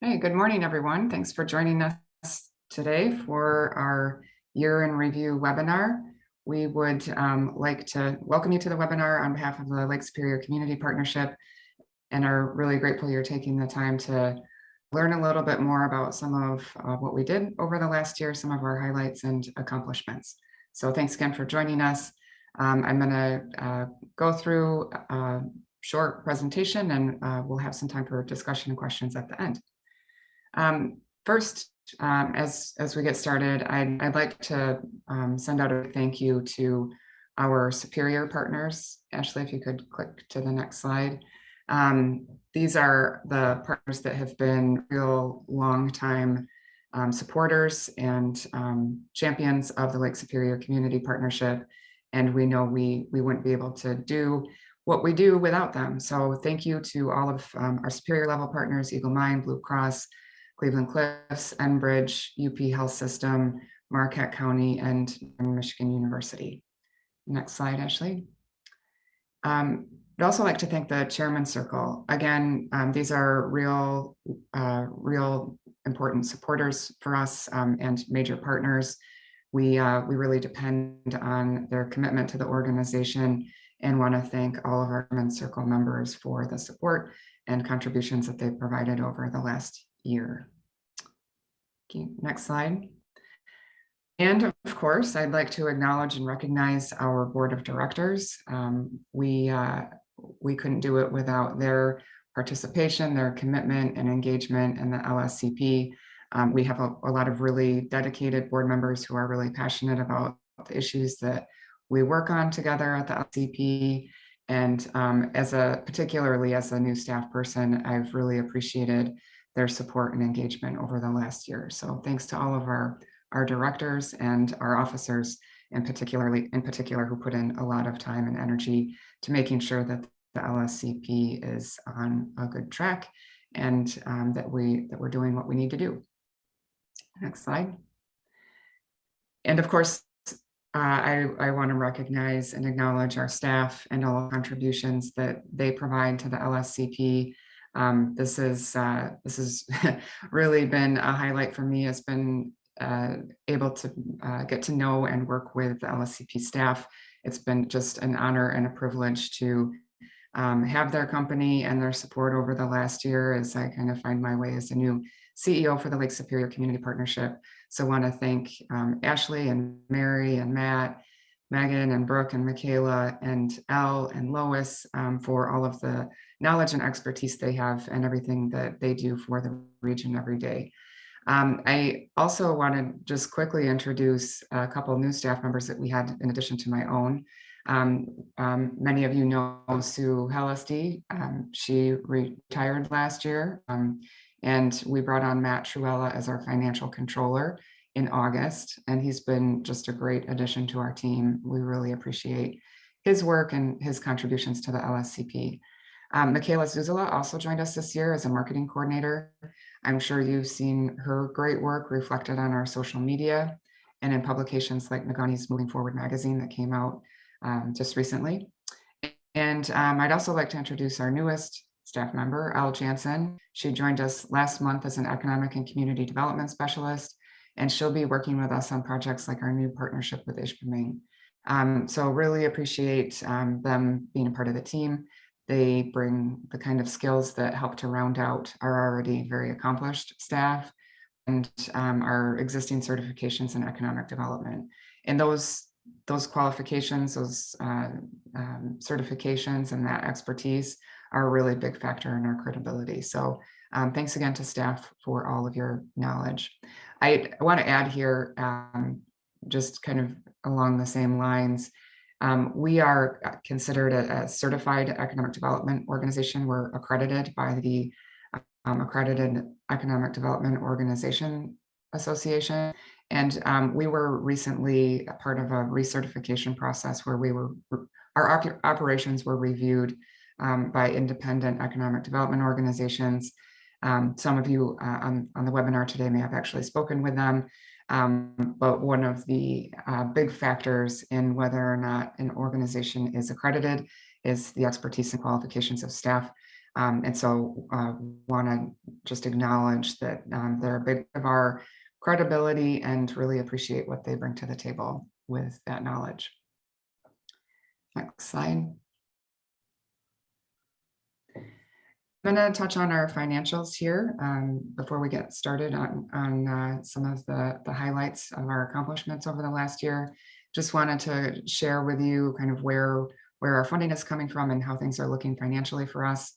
Hey, good morning, everyone. Thanks for joining us today for our year in review webinar. We would like to welcome you to the webinar on behalf of the Lake Superior Community Partnership and are really grateful you're taking the time to learn a little bit more about some of what we did over the last year, some of our highlights and accomplishments. So thanks again for joining us. I'm going to go through a short presentation and we'll have some time for discussion and questions at the end. First, as we get started, I'd like to send out a thank you to our Superior partners. Ashley, if you could click to the next slide. These are the partners that have been real long-time supporters and champions of the Lake Superior Community Partnership. And we know we wouldn't be able to do what we do without them. So thank you to all of our Superior level partners, Eagle Mine, Blue Cross, Cleveland Cliffs, Enbridge, UP Health System, Marquette County, and Michigan University. Next slide, Ashley. I'd also like to thank the Chairman's Circle. Again, these are real important supporters for us and major partners. We really depend on their commitment to the organization and want to thank all of our Chairman's Circle members for the support and contributions that they've provided over the last year. Okay, next slide. And of course, I'd like to acknowledge and recognize our board of directors. We couldn't do it without their participation, their commitment and engagement in the LSCP. We have a lot of really dedicated board members who are really passionate about the issues that we work on together at the LSCP. And particularly as a new staff person, I've really appreciated their support and engagement over the last year. So thanks to all of our directors and our officers in particular who put in a lot of time and energy to making sure that the LSCP is on a good track and that we're doing what we need to do. Next slide. And of course, I want to recognize and acknowledge our staff and all the contributions that they provide to the LSCP. This has really been a highlight for me. Has been able to get to know and work with the LSCP staff. It's been just an honor and a privilege to have their company and their support over the last year as I kind of find my way as a new CEO for the Lake Superior Community Partnership. So I want to thank Ashley and Mary and Matt, Megan and Brooke and Michaela and Elle and Lois for all of the knowledge and expertise they have and everything that they do for the region every day. I also want to just quickly introduce a couple of new staff members that we had in addition to my own. Many of you know Sue Hellisty. She retired last year, and we brought on Matt Truella as our financial controller in August, and he's been just a great addition to our team. We really appreciate his work and his contributions to the LSCP. Michaela Zuzula also joined us this year as a marketing coordinator. I'm sure you've seen her great work reflected on our social media and in publications like Nagani's Moving Forward magazine that came out just recently. And I'd also like to introduce our newest staff member, Elle Jansen. She joined us last month as an economic and community development specialist, and she'll be working with us on projects like our new partnership with Ishpeming. So really appreciate them being a part of the team. They bring the kind of skills that help to round out our already very accomplished staff and our existing certifications in economic development. And those qualifications, those certifications and that expertise are a really big factor in our credibility. So thanks again to staff for all of your knowledge. I want to add here, just kind of along the same lines, we are considered a certified economic development organization. We're accredited by the Accredited Economic Development Organization Association. And we were recently a part of a recertification process where our operations were reviewed by independent economic development organizations. Some of you on the webinar today may have actually spoken with them. But one of the big factors in whether or not an organization is accredited is the expertise and qualifications of staff. And so want to just acknowledge that they're a big part of our credibility and really appreciate what they bring to the table with that knowledge. Next slide. I'm going to touch on our financials here before we get started on some of the highlights of our accomplishments over the last year. Just wanted to share with you kind of where our funding is coming from and how things are looking financially for us.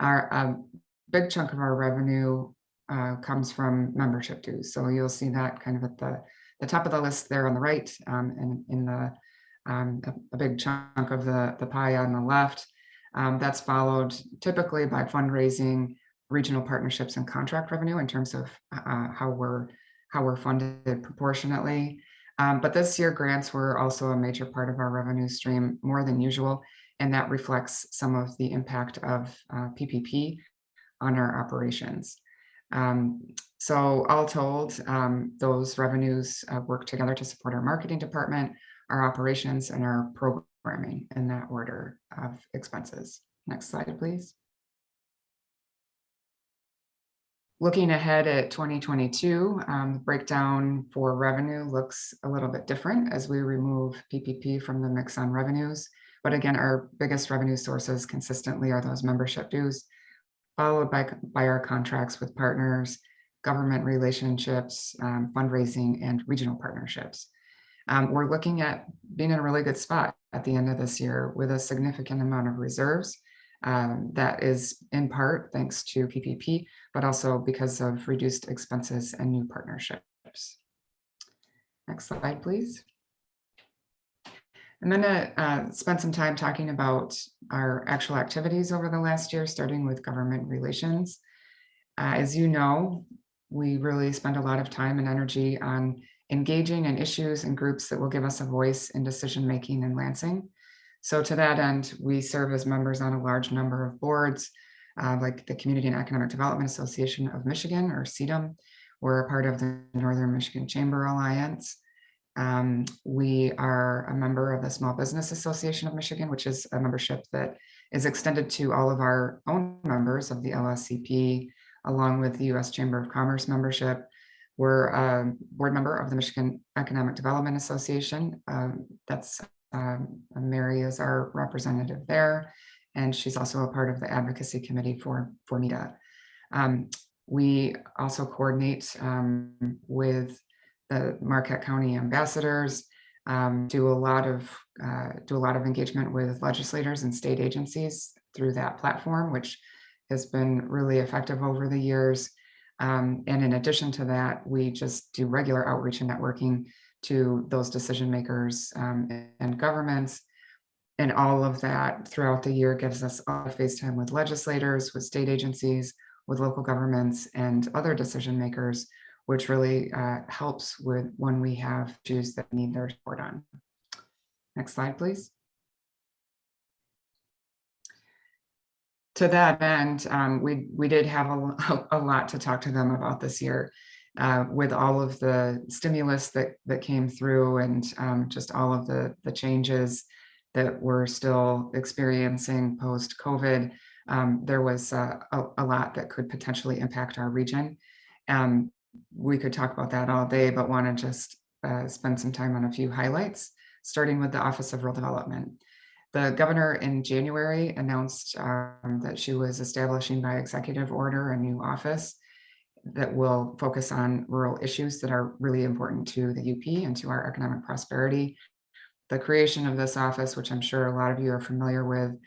A big chunk of our revenue comes from membership dues. So you'll see that kind of at the top of the list there on the right, and in the a big chunk of the pie on the left. That's followed typically by fundraising, regional partnerships, and contract revenue in terms of how we're funded proportionately. But this year, grants were also a major part of our revenue stream, more than usual, and that reflects some of the impact of PPP on our operations. So all told, those revenues work together to support our marketing department, our operations, and our programming in that order of expenses. Next slide, please. Looking ahead at 2022, the breakdown for revenue looks a little bit different as we remove PPP from the mix on revenues. But again, our biggest revenue sources consistently are those membership dues, followed by our contracts with partners, government relationships, fundraising, and regional partnerships. We're looking at being in a really good spot at the end of this year with a significant amount of reserves. That is in part thanks to PPP, but also because of reduced expenses and new partnerships. Next slide, please. I'm going to spend some time talking about our actual activities over the last year, starting with government relations. As you know, we really spend a lot of time and energy on engaging in issues and groups that will give us a voice in decision-making in Lansing. So to that end, we serve as members on a large number of boards, like the Community and Economic Development Association of Michigan, or CEDAM. We're a part of the Northern Michigan Chamber Alliance. We are a member of the Small Business Association of Michigan, which is a membership that is extended to all of our own members of the LSCP, along with the U.S. Chamber of Commerce membership. We're a board member of the Michigan Economic Development Association. Mary is our representative there, and she's also a part of the advocacy committee for MEDA. We also coordinate with the Marquette County ambassadors, do a lot of engagement with legislators and state agencies through that platform, which has been really effective over the years. And in addition to that, we just do regular outreach and networking to those decision makers and governments. And all of that throughout the year gives us all face time with legislators, with state agencies, with local governments, and other decision makers, which really helps with when we have issues that need their support on. Next slide, please. To that end, we did have a lot to talk to them about this year, with all of the stimulus that came through, and just all of the changes that we're still experiencing post-COVID. There was a lot that could potentially impact our region. We could talk about that all day, but want to just spend some time on a few highlights, starting with the Office of Rural Development. The governor in January announced that she was establishing by executive order a new office that will focus on rural issues that are really important to the UP and to our economic prosperity. The creation of this office, which I'm sure a lot of you are familiar with,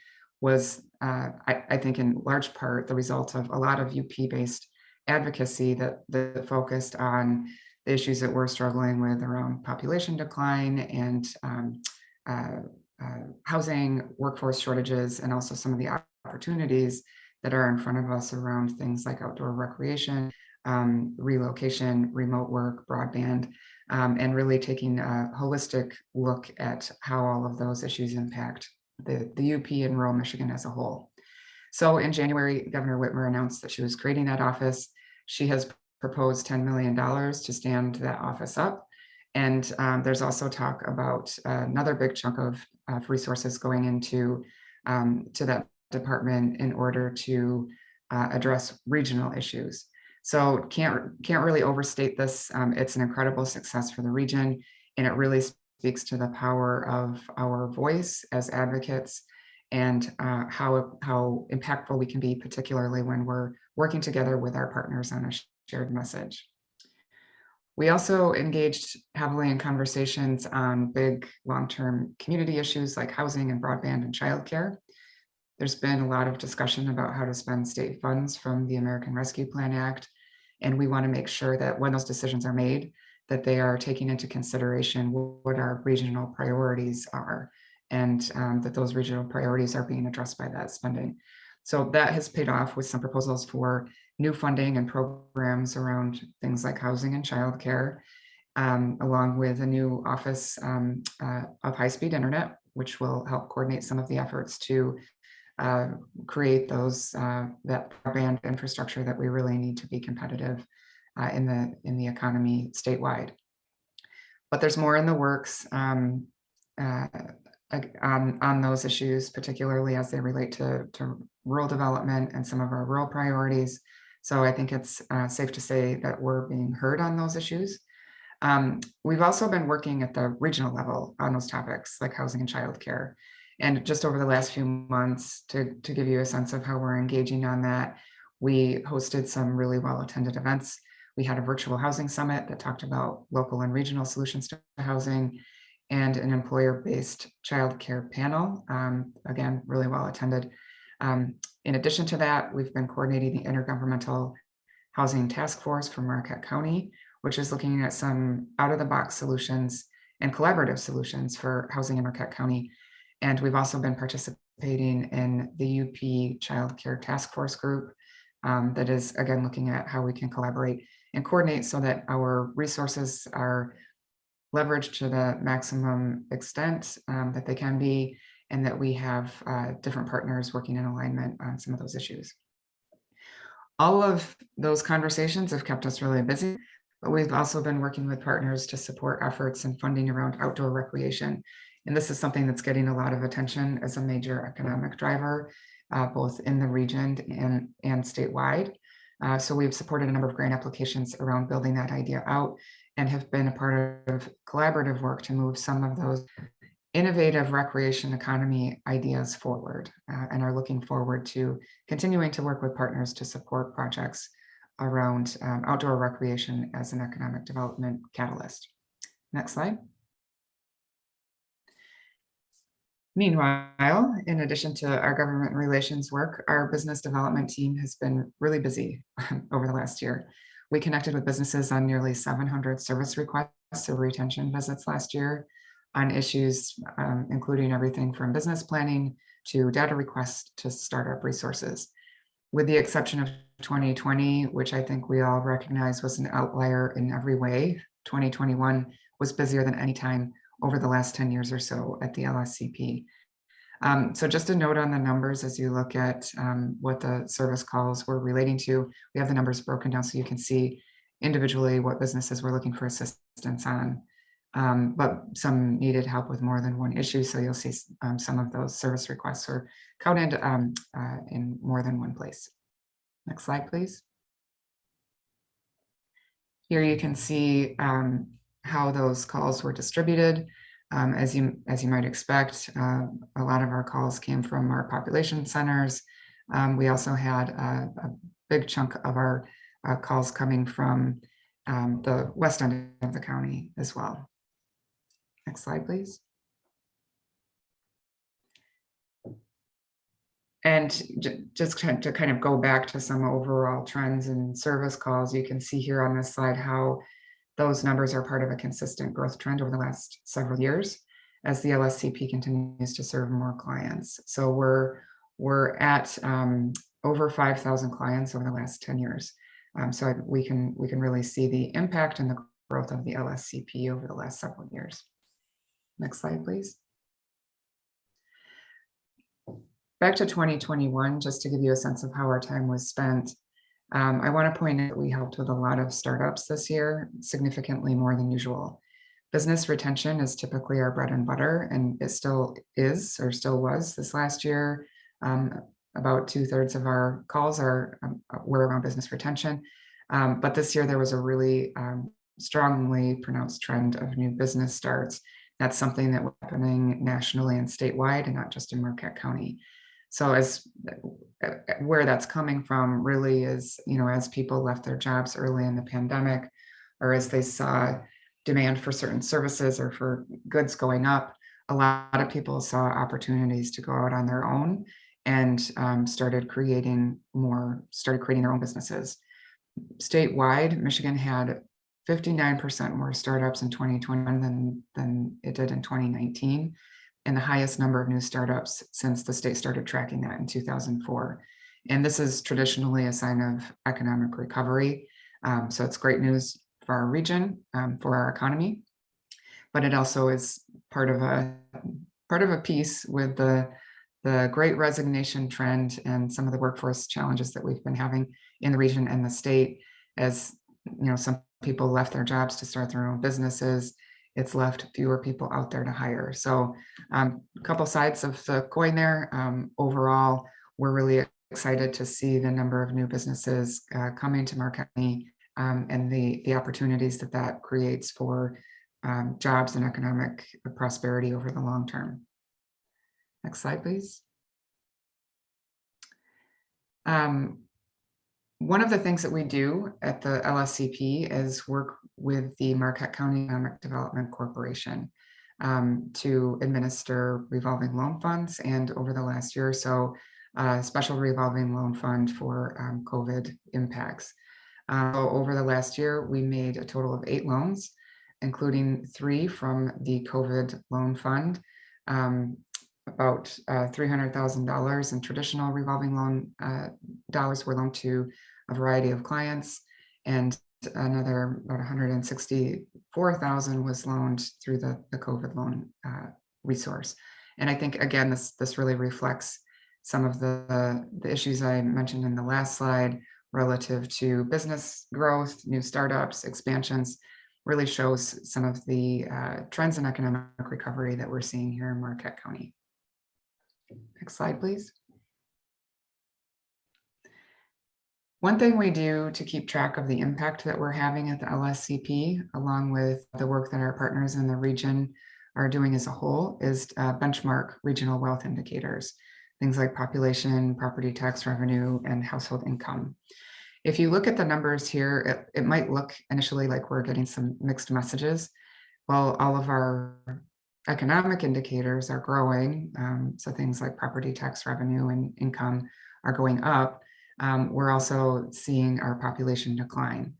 was, I think, in large part the result of a lot of UP-based advocacy that focused on the issues that we're struggling with around population decline and housing, workforce shortages, and also some of the opportunities that are in front of us around things like outdoor recreation, relocation, remote work, broadband, and really taking a holistic look at how all of those issues impact the UP and rural Michigan as a whole. So in January, Governor Whitmer announced that she was creating that office. She has proposed $10 million to stand that office up. And there's also talk about another big chunk of resources going into to that department in order to address regional issues. So can't really overstate this. It's an incredible success for the region, and it really speaks to the power of our voice as advocates and how impactful we can be, particularly when we're working together with our partners on a shared message. We also engaged heavily in conversations on big long-term community issues like housing and broadband and childcare. There's been a lot of discussion about how to spend state funds from the American Rescue Plan Act, and we want to make sure that when those decisions are made, that they are taking into consideration what our regional priorities are, and that those regional priorities are being addressed by that spending. So that has paid off with some proposals for new funding and programs around things like housing and childcare, along with a new office of high-speed internet, which will help coordinate some of the efforts to create that broadband infrastructure that we really need to be competitive in the economy statewide. But there's more in the works on those issues, particularly as they relate to rural development and some of our rural priorities. So I think it's safe to say that we're being heard on those issues. We've also been working at the regional level on those topics like housing and childcare. And just over the last few months, to give you a sense of how we're engaging on that, we hosted some really well-attended events. We had a virtual housing summit that talked about local and regional solutions to housing, and an employer-based childcare panel, again, really well attended. In addition to that, we've been coordinating the Intergovernmental Housing Task Force for Marquette County, which is looking at some out-of-the-box solutions and collaborative solutions for housing in Marquette County. And we've also been participating in the UP Child Care Task Force group that is, again, looking at how we can collaborate and coordinate so that our resources are leveraged to the maximum extent that they can be, and that we have different partners working in alignment on some of those issues. All of those conversations have kept us really busy, but we've also been working with partners to support efforts and funding around outdoor recreation. And this is something that's getting a lot of attention as a major economic driver, both in the region and statewide. So we've supported a number of grant applications around building that idea out, and have been a part of collaborative work to move some of those innovative recreation economy ideas forward, and are looking forward to continuing to work with partners to support projects around outdoor recreation as an economic development catalyst. Next slide. Meanwhile, in addition to our government relations work, our business development team has been really busy over the last year. We connected with businesses on nearly 700 service requests or retention visits last year on issues including everything from business planning to data requests to startup resources. With the exception of 2020, which I think we all recognize was an outlier in every way, 2021 was busier than any time over the last 10 years or so at the LSCP. So just a note on the numbers as you look at what the service calls were relating to. We have the numbers broken down so you can see individually what businesses were looking for assistance on, but some needed help with more than one issue. So you'll see some of those service requests are counted in more than one place. Next slide, please. Here you can see how those calls were distributed. As you might expect, a lot of our calls came from our population centers. We also had a big chunk of our calls coming from the west end of the county as well. Next slide, please. And just to kind of go back to some overall trends in service calls, you can see here on this slide how those numbers are part of a consistent growth trend over the last several years as the LSCP continues to serve more clients. So we're at over 5,000 clients over the last 10 years. So we can really see the impact and the growth of the LSCP over the last several years. Next slide, please. Back to 2021, just to give you a sense of how our time was spent. I want to point out that we helped with a lot of startups this year, significantly more than usual. Business retention is typically our bread and butter, and it still is, or still was this last year. about 2/3 of our calls were around business retention. But this year there was a really strongly pronounced trend of new business starts. That's something that was happening nationally and statewide, and not just in Marquette County. So as where that's coming from really is, as people left their jobs early in the pandemic, or as they saw demand for certain services or for goods going up, a lot of people saw opportunities to go out on their own and started creating their own businesses. Statewide, Michigan had 59% more startups in 2021 than it did in 2019, and the highest number of new startups since the state started tracking that in 2004. And this is traditionally a sign of economic recovery. So it's great news for our region, for our economy, but it also is part of a piece with the great resignation trend and some of the workforce challenges that we've been having in the region and the state. As some people left their jobs to start their own businesses, it's left fewer people out there to hire. So a couple sides of the coin there. Overall, we're really excited to see the number of new businesses coming to Marquette County, and the opportunities that creates for jobs and economic prosperity over the long term. Next slide, please. One of the things that we do at the LSCP is work with the Marquette County Economic Development Corporation to administer revolving loan funds, and over the last year or so, a special revolving loan fund for COVID impacts. Over the last year, we made a total of 8 loans, including 3 from the COVID loan fund, about $300,000 in traditional revolving loan dollars were loaned to a variety of clients, and another about $164,000 was loaned through the COVID loan resource. And I think, again, this really reflects some of the issues I mentioned in the last slide relative to business growth, new startups, expansions. Really shows some of the trends in economic recovery that we're seeing here in Marquette County. Next slide, please. One thing we do to keep track of the impact that we're having at the LSCP, along with the work that our partners in the region are doing as a whole, is benchmark regional wealth indicators, things like population, property tax revenue, and household income. If you look at the numbers here, it might look initially like we're getting some mixed messages. While all of our economic indicators are growing, so things like property tax revenue and income are going up, we're also seeing our population decline.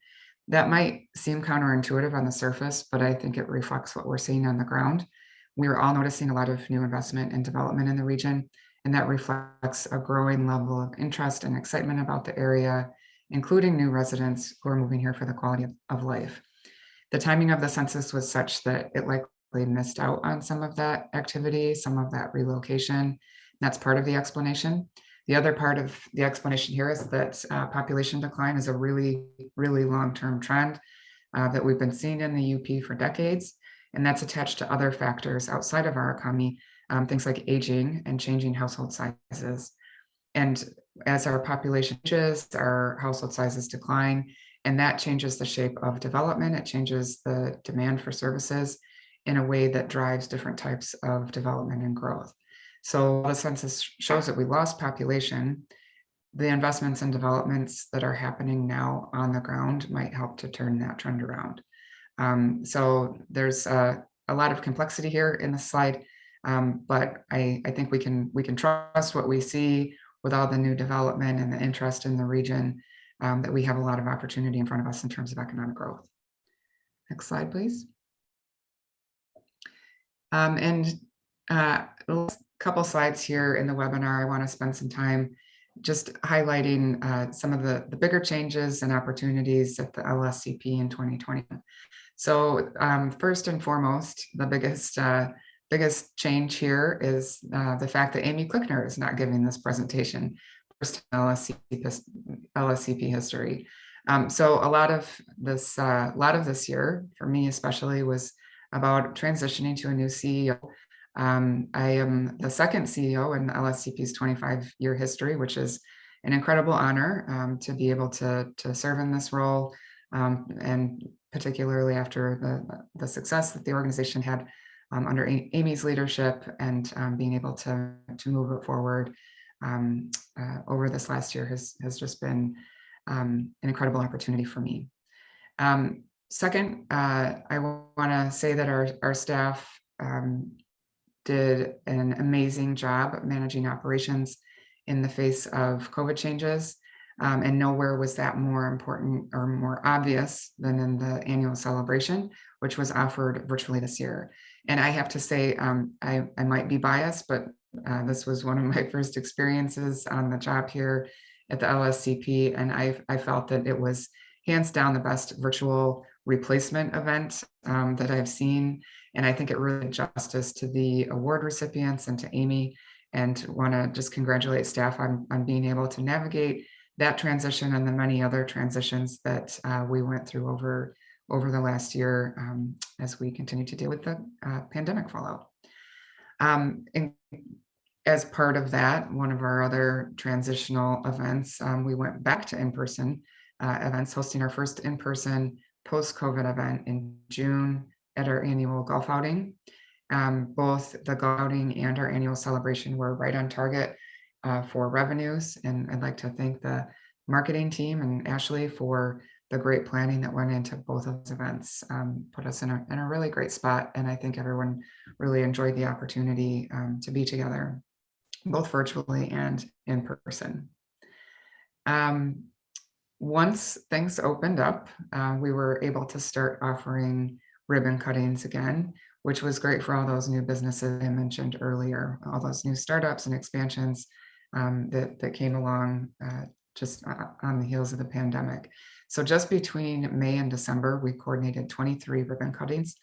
That might seem counterintuitive on the surface, but I think it reflects what we're seeing on the ground. We're all noticing a lot of new investment and development in the region, and that reflects a growing level of interest and excitement about the area, including new residents who are moving here for the quality of life. The timing of the census was such that it likely missed out on some of that activity, some of that relocation. That's part of the explanation. The other part of the explanation here is that population decline is a really, really long-term trend that we've been seeing in the UP for decades, and that's attached to other factors outside of our economy, things like aging and changing household sizes. And as our population changes, our household sizes decline, and that changes the shape of development. It changes the demand for services in a way that drives different types of development and growth. So the census shows that we lost population. The investments and developments that are happening now on the ground might help to turn that trend around. So there's a lot of complexity here in the slide, but I think we can trust what we see with all the new development and the interest in the region, that we have a lot of opportunity in front of us in terms of economic growth. Next slide, please. Couple slides here in the webinar, I want to spend some time just highlighting some of the bigger changes and opportunities at the LSCP in 2020. So first and foremost, the biggest change here is the fact that Amy Klickner is not giving this presentation, first in LSCP history. So a lot of this year, for me especially, was about transitioning to a new CEO. I am the second CEO in LSCP's 25-year history, which is an incredible honor to be able to serve in this role, and particularly after the success that the organization had under Amy's leadership, and being able to move it forward over this last year has just been an incredible opportunity for me. Second, I want to say that our staff did an amazing job managing operations in the face of COVID changes. And nowhere was that more important or more obvious than in the annual celebration, which was offered virtually this year. And I have to say, I might be biased, but this was one of my first experiences on the job here at the LSCP. And I felt that it was hands down the best virtual replacement event that I've seen. And I think it really did justice to the award recipients and to Amy, and want to just congratulate staff on being able to navigate that transition and the many other transitions that we went through over the last year as we continue to deal with the pandemic fallout. And as part of that, one of our other transitional events, we went back to in-person events, hosting our first in-person post-COVID event in June at our annual golf outing. Both the golf outing and our annual celebration were right on target for revenues. And I'd like to thank the marketing team and Ashley for the great planning that went into both of those events, put us in a really great spot. And I think everyone really enjoyed the opportunity to be together, both virtually and in person. Once things opened up, we were able to start offering ribbon cuttings again, which was great for all those new businesses I mentioned earlier, all those new startups and expansions that came along just on the heels of the pandemic. So just between May and December, we coordinated 23 ribbon cuttings,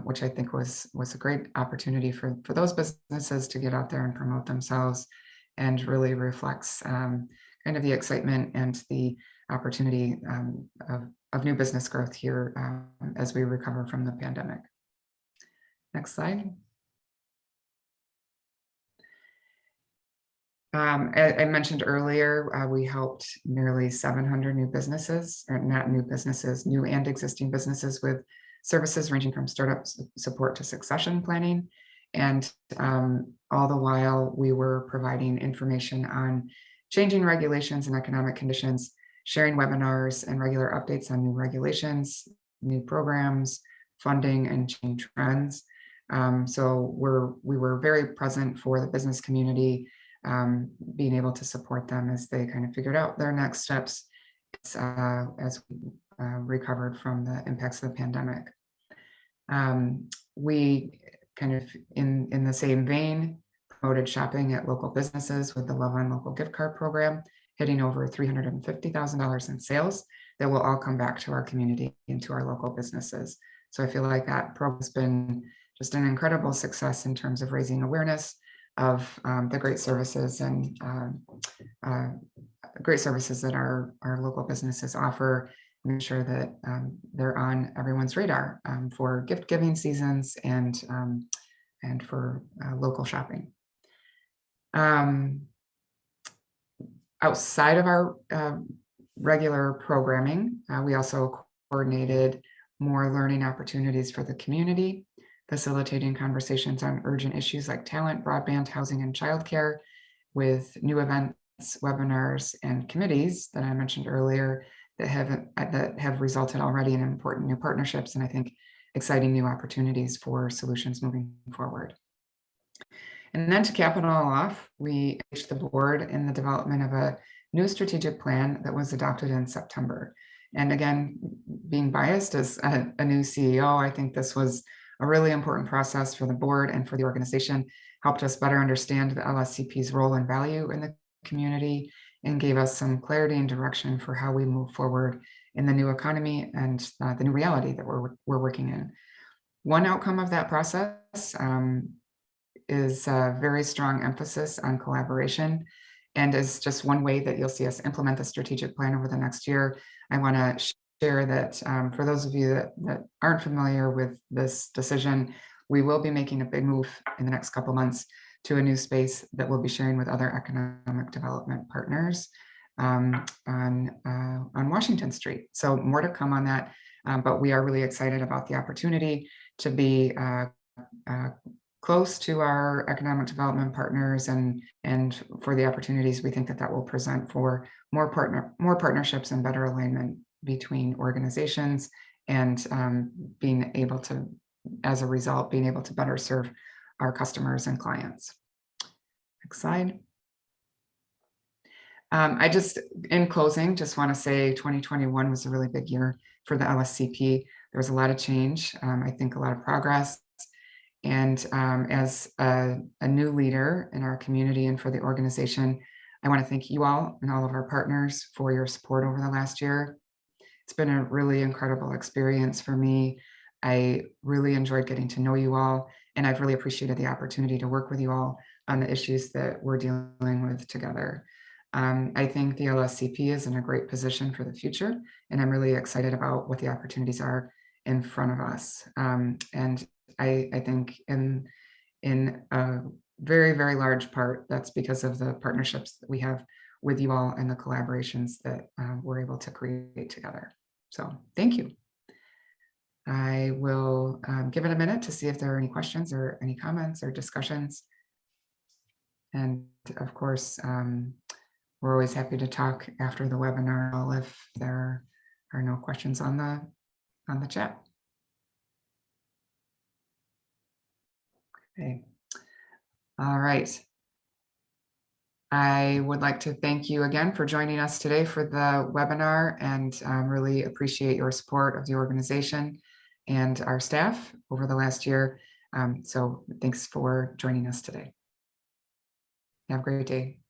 which I think was a great opportunity for those businesses to get out there and promote themselves, and really reflects kind of the excitement and the opportunity of new business growth here as we recover from the pandemic. Next slide. I mentioned earlier, we helped nearly 700 new businesses, or not new businesses, new and existing businesses, with services ranging from startup support to succession planning. And all the while, we were providing information on changing regulations and economic conditions, sharing webinars and regular updates on new regulations, new programs, funding, and change trends. So we were very present for the business community, being able to support them as they kind of figured out their next steps as we recovered from the impacts of the pandemic. We kind of, in the same vein, promoted shopping at local businesses with the Love on Local gift card program, hitting over $350,000 in sales that will all come back to our community and to our local businesses. So I feel like that program has been just an incredible success in terms of raising awareness of the great services and great services that our local businesses offer, make sure that they're on everyone's radar for gift giving seasons and for local shopping. Outside of our regular programming, we also coordinated more learning opportunities for the community, facilitating conversations on urgent issues like talent, broadband, housing, and childcare, with new events, webinars, and committees that I mentioned earlier that have resulted already in important new partnerships, and I think exciting new opportunities for solutions moving forward. And then to cap it all off, we engaged the board in the development of a new strategic plan that was adopted in September. And again, being biased as a new CEO, I think this was a really important process for the board and for the organization, helped us better understand the LSCP's role and value in the community, and gave us some clarity and direction for how we move forward in the new economy and the new reality that we're working in. One outcome of that process is a very strong emphasis on collaboration. And as just one way that you'll see us implement the strategic plan over the next year, I want to share that for those of you that aren't familiar with this decision, we will be making a big move in the next couple months to a new space that we'll be sharing with other economic development partners on Washington Street. So more to come on that, but we are really excited about the opportunity to be close to our economic development partners and for the opportunities we think that that will present for more partnerships and better alignment between organizations and being able to, as a result, being able to better serve our customers and clients. Next slide. I just, in closing, just want to say 2021 was a really big year for the LSCP. There was a lot of change, I think a lot of progress. And as a new leader in our community and for the organization, I want to thank you all and all of our partners for your support over the last year. It's been a really incredible experience for me. I really enjoyed getting to know you all, and I've really appreciated the opportunity to work with you all on the issues that we're dealing with together. I think the LSCP is in a great position for the future, and I'm really excited about what the opportunities are in front of us. And I think in a very, very large part, that's because of the partnerships that we have with you all and the collaborations that we're able to create together. So thank you. I will give it a minute to see if there are any questions or any comments or discussions. And of course, we're always happy to talk after the webinar if there are no questions on the chat. Okay. All right. I would like to thank you again for joining us today for the webinar and really appreciate your support of the organization and our staff over the last year. So thanks for joining us today. Have a great day.